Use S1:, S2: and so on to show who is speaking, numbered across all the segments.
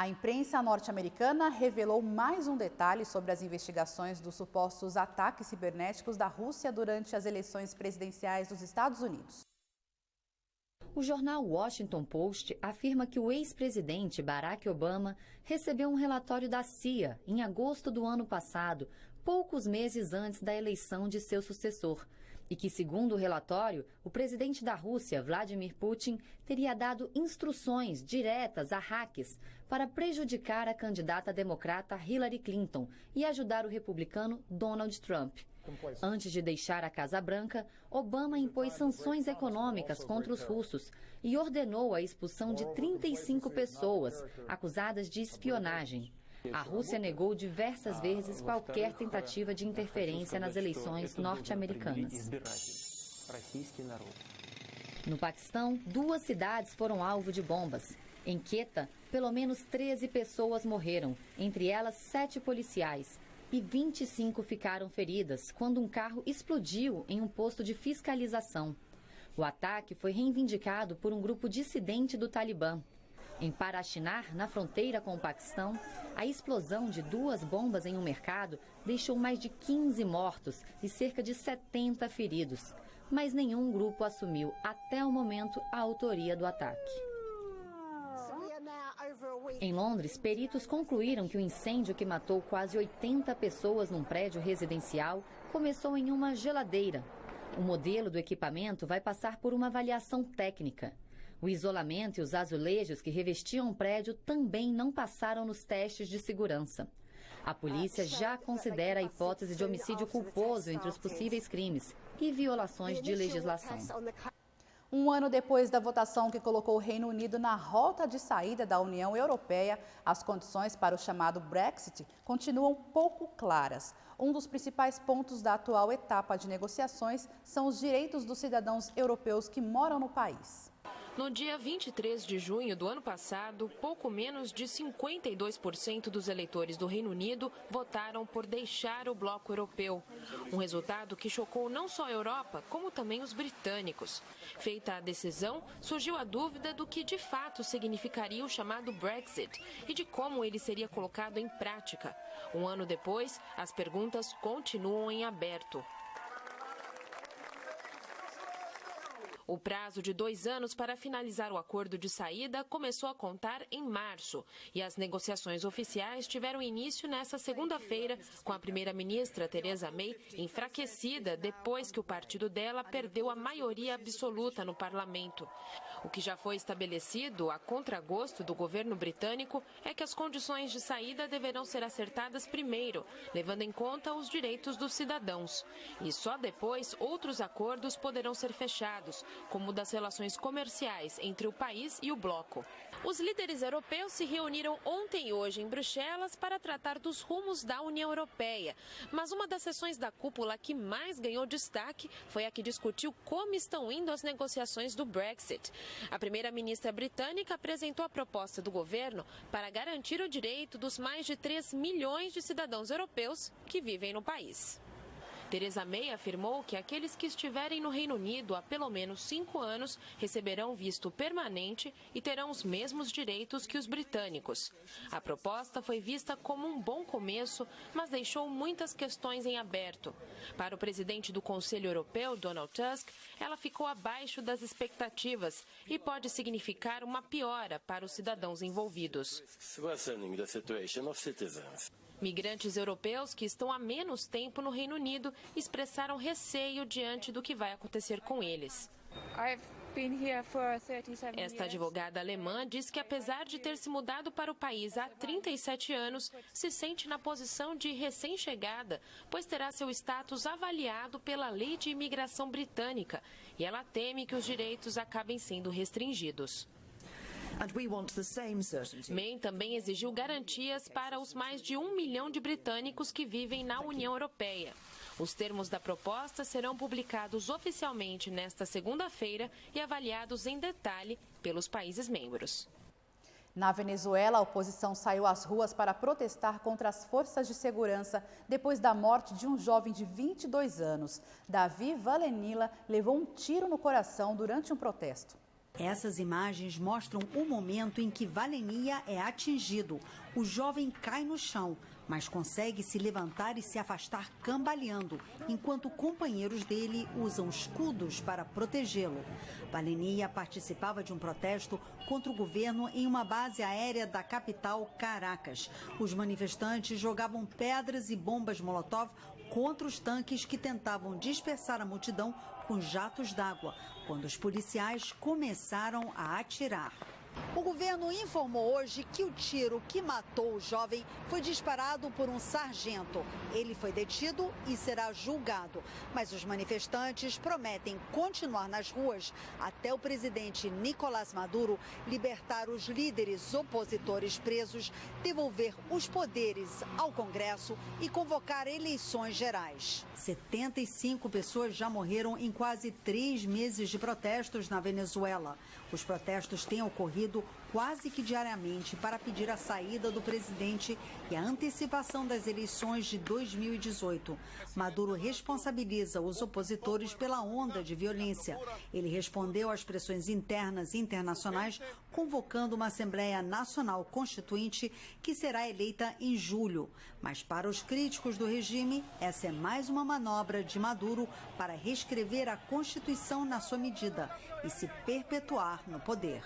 S1: A imprensa norte-americana revelou mais um detalhe sobre as investigações dos supostos ataques cibernéticos da Rússia durante as eleições presidenciais dos Estados Unidos.
S2: O jornal Washington Post afirma que o ex-presidente Barack Obama recebeu um relatório da CIA em agosto do ano passado, poucos meses antes da eleição de seu sucessor, e que, segundo o relatório, o presidente da Rússia, Vladimir Putin, teria dado instruções diretas a hackers para prejudicar a candidata democrata Hillary Clinton e ajudar o republicano Donald Trump. Antes de deixar a Casa Branca, Obama impôs sanções econômicas contra os russos e ordenou a expulsão de 35 pessoas acusadas de espionagem. A Rússia negou diversas vezes qualquer tentativa de interferência nas eleições norte-americanas. No Paquistão, 2 cidades foram alvo de bombas. Em Quetta, pelo menos 13 pessoas morreram, entre elas 7 policiais, e 25 ficaram feridas quando um carro explodiu em um posto de fiscalização. O ataque foi reivindicado por um grupo dissidente do Talibã. Em Parachinar, na fronteira com o Paquistão, a explosão de 2 bombas em um mercado deixou mais de 15 mortos e cerca de 70 feridos. Mas nenhum grupo assumiu, até o momento, a autoria do ataque. Em Londres, peritos concluíram que o incêndio que matou quase 80 pessoas num prédio residencial começou em uma geladeira. O modelo do equipamento vai passar por uma avaliação técnica. O isolamento e os azulejos que revestiam o prédio também não passaram nos testes de segurança. A polícia já considera a hipótese de homicídio culposo entre os possíveis crimes e violações de legislação.
S1: Um ano depois da votação que colocou o Reino Unido na rota de saída da União Europeia, as condições para o chamado Brexit continuam pouco claras. Um dos principais pontos da atual etapa de negociações são os direitos dos cidadãos europeus que moram no país.
S3: No dia 23 de junho do ano passado, pouco menos de 52% dos eleitores do Reino Unido votaram por deixar o bloco europeu. Um resultado que chocou não só a Europa, como também os britânicos. Feita a decisão, surgiu a dúvida do que de fato significaria o chamado Brexit e de como ele seria colocado em prática. Um ano depois, as perguntas continuam em aberto. O prazo de 2 anos para finalizar o acordo de saída começou a contar em março e as negociações oficiais tiveram início nesta segunda-feira com a primeira-ministra Theresa May enfraquecida depois que o partido dela perdeu a maioria absoluta no parlamento. O que já foi estabelecido a contragosto do governo britânico é que as condições de saída deverão ser acertadas primeiro, levando em conta os direitos dos cidadãos. E só depois outros acordos poderão ser fechados, como o das relações comerciais entre o país e o bloco. Os líderes europeus se reuniram ontem e hoje em Bruxelas para tratar dos rumos da União Europeia. Mas uma das sessões da cúpula que mais ganhou destaque foi a que discutiu como estão indo as negociações do Brexit. A primeira-ministra britânica apresentou a proposta do governo para garantir o direito dos mais de 3 milhões de cidadãos europeus que vivem no país. Theresa May afirmou que aqueles que estiverem no Reino Unido há pelo menos 5 anos receberão visto permanente e terão os mesmos direitos que os britânicos. A proposta foi vista como um bom começo, mas deixou muitas questões em aberto. Para o presidente do Conselho Europeu, Donald Tusk, ela ficou abaixo das expectativas e pode significar uma piora para os cidadãos envolvidos. Migrantes europeus que estão há menos tempo no Reino Unido expressaram receio diante do que vai acontecer com eles. Esta advogada alemã diz que, apesar de ter se mudado para o país há 37 anos, se sente na posição de recém-chegada, pois terá seu status avaliado pela lei de imigração britânica e ela teme que os direitos acabem sendo restringidos. May também exigiu garantias para os mais de 1 milhão de britânicos que vivem na União Europeia. Os termos da proposta serão publicados oficialmente nesta segunda-feira e avaliados em detalhe pelos países membros.
S1: Na Venezuela, a oposição saiu às ruas para protestar contra as forças de segurança depois da morte de um jovem de 22 anos. Davi Valenila levou um tiro no coração durante um protesto.
S4: Essas imagens mostram o momento em que Valenia é atingido. O jovem cai no chão, mas consegue se levantar e se afastar cambaleando, enquanto companheiros dele usam escudos para protegê-lo. Valenia participava de um protesto contra o governo em uma base aérea da capital, Caracas. Os manifestantes jogavam pedras e bombas Molotov contra os tanques que tentavam dispersar a multidão com jatos d'água, quando os policiais começaram a atirar. O governo informou hoje que o tiro que matou o jovem foi disparado por um sargento. Ele foi detido e será julgado. Mas os manifestantes prometem continuar nas ruas até o presidente Nicolás Maduro libertar os líderes opositores presos, devolver os poderes ao Congresso e convocar eleições gerais. 75 pessoas já morreram em quase 3 meses de protestos na Venezuela. Os protestos têm ocorrido quase que diariamente para pedir a saída do presidente e a antecipação das eleições de 2018. Maduro responsabiliza os opositores pela onda de violência. Ele respondeu às pressões internas e internacionais, convocando uma Assembleia Nacional Constituinte que será eleita em julho. Mas para os críticos do regime, essa é mais uma manobra de Maduro para reescrever a Constituição na sua medida e se perpetuar no poder.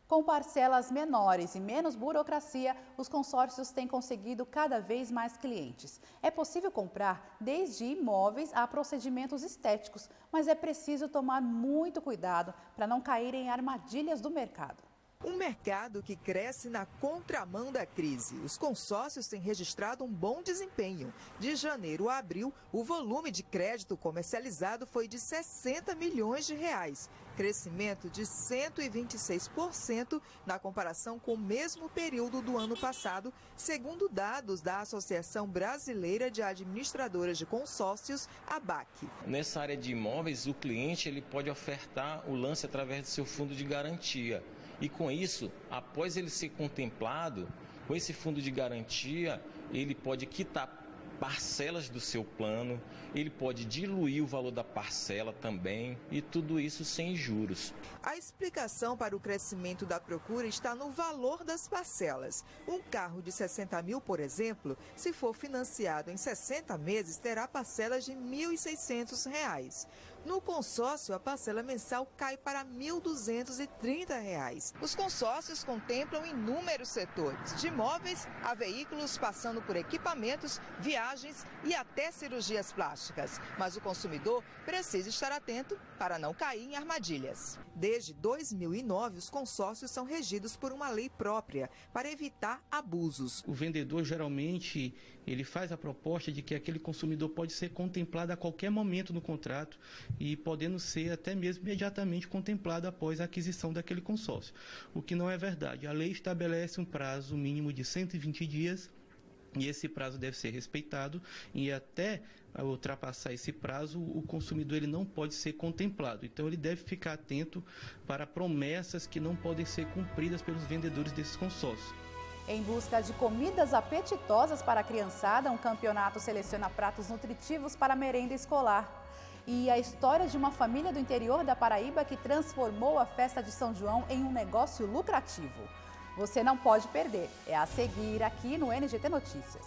S1: Com parcelas menores e menos burocracia, os consórcios têm conseguido cada vez mais clientes. É possível comprar desde imóveis a procedimentos estéticos, mas é preciso tomar muito cuidado para não cair em armadilhas do mercado.
S5: Um mercado que cresce na contramão da crise. Os consórcios têm registrado um bom desempenho. De janeiro a abril, o volume de crédito comercializado foi de 60 milhões de reais, crescimento de 126% na comparação com o mesmo período do ano passado, segundo dados da Associação Brasileira de Administradoras de Consórcios, ABAC.
S6: Nessa área de imóveis, o cliente ele pode ofertar o lance através do seu fundo de garantia. E com isso, após ele ser contemplado, com esse fundo de garantia, ele pode quitar parcelas do seu plano, ele pode diluir o valor da parcela também, e tudo isso sem juros.
S5: A explicação para o crescimento da procura está no valor das parcelas. Um carro de 60 mil, por exemplo, se for financiado em 60 meses, terá parcelas de R$ 1.600. No consórcio, a parcela mensal cai para R$ 1.230. Os consórcios contemplam inúmeros setores, de imóveis a veículos, passando por equipamentos, viagens e até cirurgias plásticas. Mas o consumidor precisa estar atento para não cair em armadilhas. Desde 2009, os consórcios são regidos por uma lei própria para evitar abusos.
S7: O vendedor, geralmente, ele faz a proposta de que aquele consumidor pode ser contemplado a qualquer momento no contrato e podendo ser até mesmo imediatamente contemplado após a aquisição daquele consórcio. O que não é verdade. A lei estabelece um prazo mínimo de 120 dias e esse prazo deve ser respeitado, e até ultrapassar esse prazo, o consumidor ele não pode ser contemplado. Então ele deve ficar atento para promessas que não podem ser cumpridas pelos vendedores desses consórcios.
S1: Em busca de comidas apetitosas para a criançada, um campeonato seleciona pratos nutritivos para a merenda escolar. E a história de uma família do interior da Paraíba que transformou a festa de São João em um negócio lucrativo. Você não pode perder. É a seguir aqui no NGT Notícias.